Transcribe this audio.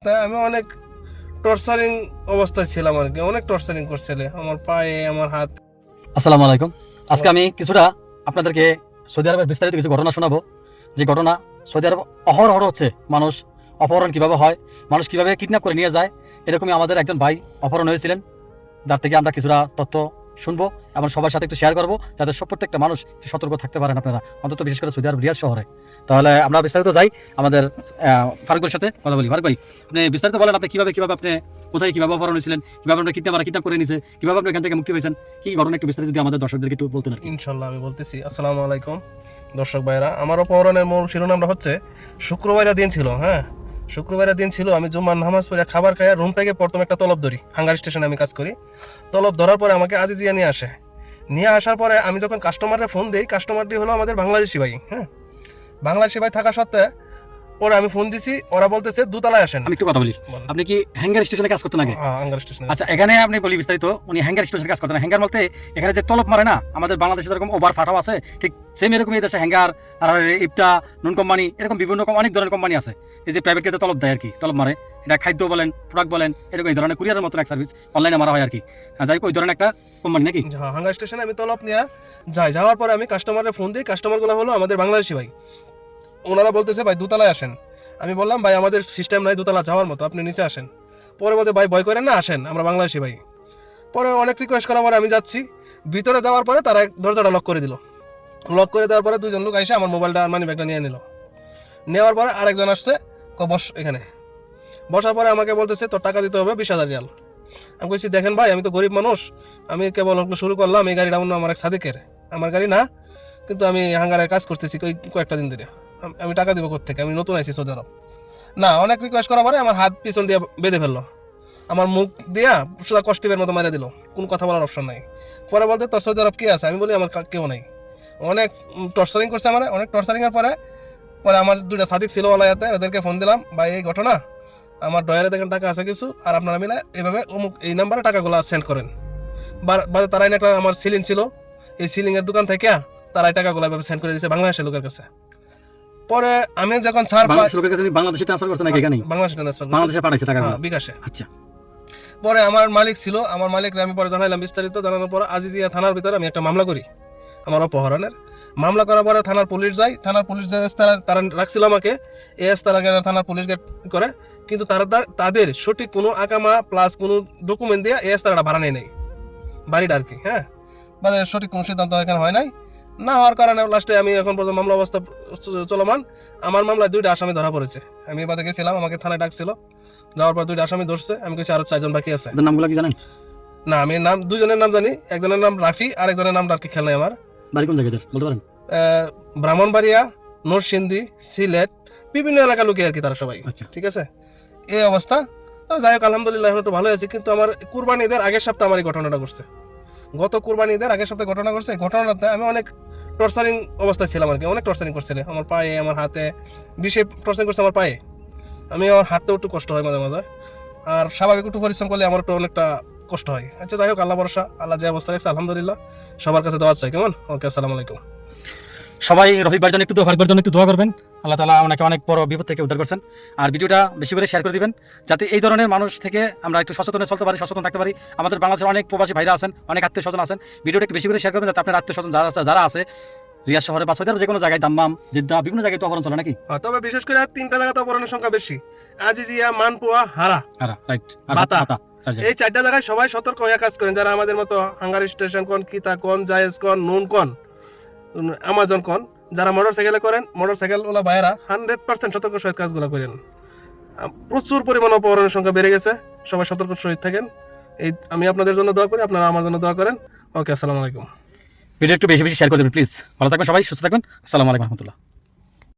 তাই আমি অনেক টর্চারিং অবস্থায় ছিলাম আর কি, অনেক টর্চারিং করছিল আমার পায়ে, আমার হাত। আসসালামু আলাইকুম। আজকে আমি কিছুটা আপনাদেরকে সৌদি আরবের বিস্তারিত কিছু ঘটনা শোনাবো, যে ঘটনা সৌদি আরব অহরহ হচ্ছে। মানুষ অপহরণ কিভাবে হয়, মানুষ কিভাবে কিডন্যাপ করে নিয়ে যায়, এরকমই আমাদের একজন ভাই অপহরণ হয়েছিলেন, যার থেকে আমরা কিছুটা তথ্য শুনবো এবং সবার সাথে একটু শেয়ার করবো, যাতে প্রত্যেকটা মানুষ সতর্ক থাকতে পারেন আপনারা, অন্তত বিশেষ করে সৌদি আরব রিয়াদ শহরে। তাহলে আমরা বিস্তারিত যাই, আমাদের ফারুকের সাথে কথা বলি। ফারুক ভাই, আপনি বিস্তারিত বলেন, আপনি কিভাবে আপনি কোথায় কিভাবে অপহরণ হয়েছিলেন, কিভাবে আপনি কিডন্যাপ করে নিয়েছে, কিভাবে আপনি এখান থেকে মুক্তি পেয়েছেন, কি ঘটনা একটু বিস্তারিত যদি আমাদের দর্শকদেরকে একটু বলতেন। ইনশাল্লাহ আমি বলতেছি। আসসালামু আলাইকুম দর্শক ভাইরা। আমার অপহরণের মূল শিরোনামটা হচ্ছে শুক্রবারের দিন ছিল। হ্যাঁ, শুক্রবারের দিন ছিল। আমি জুম্মার নামাজ পড়ে খাবার খাই, রুম থেকে প্রথম একটা তলব ধরি। হাঙ্গার স্টেশনে আমি কাজ করি। তলব ধরার পরে আমাকে আজিজিয়া নিয়ে আসে। নিয়ে আসার পরে আমি যখন কাস্টমারের ফোন দিই, কাস্টমারটি হলো আমাদের বাংলাদেশি ভাই। হ্যাঁ, বাংলাদেশি ভাই থাকা সত্ত্বে পরে আমি ফোন দিছি, ওরা বলতেছে দোতলায় আসেন। আমি একটু কথা বলি, আপনি কি হ্যাঙ্গার স্টেশনে কাজ করতেন আগে? হাঙ্গার স্টেশনে। আচ্ছা, এখানে আপনি বলি বিস্তারিত, উনি হ্যাঙ্গার স্টেশনে কাজ করতেন। হ্যাঙ্গার বলতে এখানে যে তলব মারে না, আমাদের বাংলাদেশে যেরকম ওভার ফাটাও আছে, ঠিক সেম এরকম এই দেশে হ্যাঙ্গার, আর ইফতা, নুন কোম্পানি, এরকম বিভিন্ন অনেক ধরনের কোম্পানি আছে, এই যে প্রাইভেট ক্ষেত্রে তলব দেয় আর কি, তলব মারে। এটা খাদ্য বলেন, প্রোডাক্ট বলেন, এরকম এই ধরনের কুরিয়ারের মতন এক সার্ভিস অনলাইনে মারা হয় আর কি। যাই ওই ধরনের একটা কোম্পানি নাকি? হ্যাঁ, হাঙ্গার স্টেশনে আমি তলব নিয়ে যাই। যাওয়ার পরে আমি কাস্টমারের ফোন দিই। কাস্টমারগুলো হলো আমাদের বাংলাদেশি ভাই। ওনারা বলতেছে ভাই দোতলায় আসেন। আমি বললাম ভাই আমাদের সিস্টেম নাই দোতলা যাওয়ার মতো, আপনি নিচে আসেন। পরে বলতে ভাই ভয় করেন না, আসেন, আমরা বাংলাদেশি ভাই। পরে অনেক রিকোয়েস্ট করার পরে আমি যাচ্ছি। ভিতরে যাওয়ার পরে তারা দরজাটা লক করে দিল। লক করে দেওয়ার পরে দুজন লোক এসে আমার মোবাইলটা আর মানি ব্যাগটা নিয়ে নিল। নেওয়ার পরে আরেকজন আসছে, বস এখানে। বসার পরে আমাকে বলতেছে তোর টাকা দিতে হবে 20,000 রিয়াল। আমি বলছি দেখেন ভাই, আমি তো গরিব মানুষ, আমি কেবল শুরু করলাম। এই গাড়িটা অন্য আমার এক সাদিকের, আমার গাড়ি না, কিন্তু আমি হাঙ্গারে কাজ করতেছি কয়েকটা দিন ধরে। আমি টাকা দিব কোত্থেকে, আমি নতুন আইছি সৌদি আরব। না, অনেক রিকোয়েস্ট করার পরে আমার হাত পিছন দিয়ে বেঁধে ফেললো, আমার মুখ দিয়া শুধু কষ্টিপের মতো মারিয়ে দিল, কোনো কথা বলার অপশন নাই। পরে বলতে তোর সৌদি আরব কে আছে? আমি বলি আমার কেউ নাই। অনেক টর্চারিং করছে আমার, অনেক টর্চারিংয়ের পরে পরে আমার দুইটা সাদিক ছিল ওলাইয়াতে, ওদেরকে ফোন দিলাম, ভাই এই ঘটনা, আমার ডয়ারে দেখেন টাকা আছে কিছু, আর আপনারা মিলে এইভাবে অমুক এই নাম্বারে টাকাগুলো সেন্ড করেন। বাদে তারাই একটা আমার সিলিং ছিল, এই সিলিংয়ের দোকান থেকে তারাই টাকাগুলো এভাবে সেন্ড করে দিয়েছে বাংলাদেশের লোকের কাছে। পরে আমি যখন বাংলাদেশে ট্রান্সফার করছেন নাকি? এখানে বাংলাদেশে পাঠাইছে টাকা বিকাশে। আচ্ছা, পরে আমার মালিক ছিল, আমার মালিককে আমি পরে জানাইলাম বিস্তারিত। জানানোর পর আজিজিয়া থানার ভিতরে আমি একটা মামলা করি আমার অপহরণের। মামলা করার পরে থানার পুলিশ যাই। থানার পুলিশ তারা রাখছিল আমাকে, তারা থানার পুলিশ করে, কিন্তু তাদের সঠিক কোনো আকামা প্লাস কোনো ডকুমেন্ট দিয়ে তারা ভাড়া নেই নাই বাড়িটা আর কি। হ্যাঁ, মানে সঠিক কোনো সিদ্ধান্ত এখানে হয় নাই। না হওয়ার কারণে লাস্টে আমি এখন পর্যন্ত মামলা অবস্থা চলমান। আমার মামলায় 2টা আসামি ধরা পড়েছে। আমি এবার গেছিলাম, আমাকে থানায় ডাকছিল। যাওয়ার পর 2টা আসামি ধরছে। আমি কিছু আরো 4 জন বাকি আছে। নামগুলো কি জানেন? না, আমি নাম 2জনের নাম জানি। একজনের নাম রাফি, আর একজনের নাম আর কি খেয়াল নাই আমার। বাড়ি কোন জায়গায় বলতে পারেন? ব্রাহ্মণবাড়িয়া, নরসিংদী, সিলেট, বিভিন্ন এলাকা লোকে আর কি তারা সবাই। ঠিক আছে, এই অবস্থা। তো যাই হোক, আলহামদুলিল্লাহ এখন একটু ভালো আছি। কিন্তু আমার কুরবানি ঈদের আগের সপ্তাহে আমার এই ঘটনাটা ঘটছে। গত কুরবানি ঈদের আগের সপ্তাহে ঘটনা ঘটছে। ঘটনাটাতে আমি অনেক টর্চারিং অবস্থায় ছিলাম আর কি, অনেক টর্চারিং করছিল আমার পায়ে, আমার হাতে। বেশি টর্চারিং করছে আমার পায়ে। আমি আমার হাঁটতেও একটু কষ্ট হয় মাঝে মাঝে, আর স্বাভাবিক একটু পরিশ্রম করলে আমার একটু অনেকটা কষ্ট হয়। আচ্ছা যাই হোক, আল্লাহ ভরসা, আল্লাহ যে অবস্থা রাখছে আলহামদুলিল্লাহ। সবার কাছে দোয়া চাই। কেমন? ওকে, আসসালামু আলাইকুম। সবাই রফিক জন্য একটু দোয়া করবেন। আল্লাহ তাআলা ওনাকে অনেক বড় বিপদ থেকে উদ্ধার করছেন। আর ভিডিওটা বেশি করে শেয়ার করে দিবেন, যাতে এই ধরনের মানুষ থেকে আমরা একটু সচেতনে চলতে পারি, সচেতন থাকতে পারি। আমাদের বাংলাদেশের অনেক প্রবাসী ভাইরা আছেন, অনেক আত্মীয় স্বজন আছেন। ভিডিওটা একটু বেশি করে শেয়ার করবেন, যাতে আপনার আত্মীয় স্বজন যারা আছে রিয়াদ শহরে বা সৌদি আরব যে কোনো জায়গায়, দাম্মাম, জেদ্দা, বিভিন্ন জায়গায় তো অপহরণ চলে নাকি? তবে বিশেষ করে 3টা জায়গাতে অপহরণের সংখ্যা বেশি: আজিজিয়া, মানপুয়া, হারা, রাইট, বাতা। এই 4টা জায়গায় সবাই সতর্ক হয়ে কাজ করেন, যারা আমাদের মতো হাঙ্গার স্টেশন কোন, কিতা কোন, জায়েজ কোন, নুন কোন, আমাজন কোন, যারা মোটরসাইকেলে করেন, মোটরসাইকেল ওলা ভাইয়েরা 100% সতর্ক সহিত কাজগুলো করেন। প্রচুর পরিমাণ অপহরণের সংখ্যা বেড়ে গেছে। সবাই সতর্ক সহিত থাকেন। এই আমি আপনাদের জন্য দোয়া করি, আপনারা আমার জন্য দোয়া করেন। ওকে, আসসালামু আলাইকুম। ভিডিও একটু বেশি বেশি শেয়ার করে দেবেন প্লিজ। ভালো থাকবেন সবাই, সুস্থ থাকবেন। আসসালামু আলাইকুম রহমতুল্লাহ।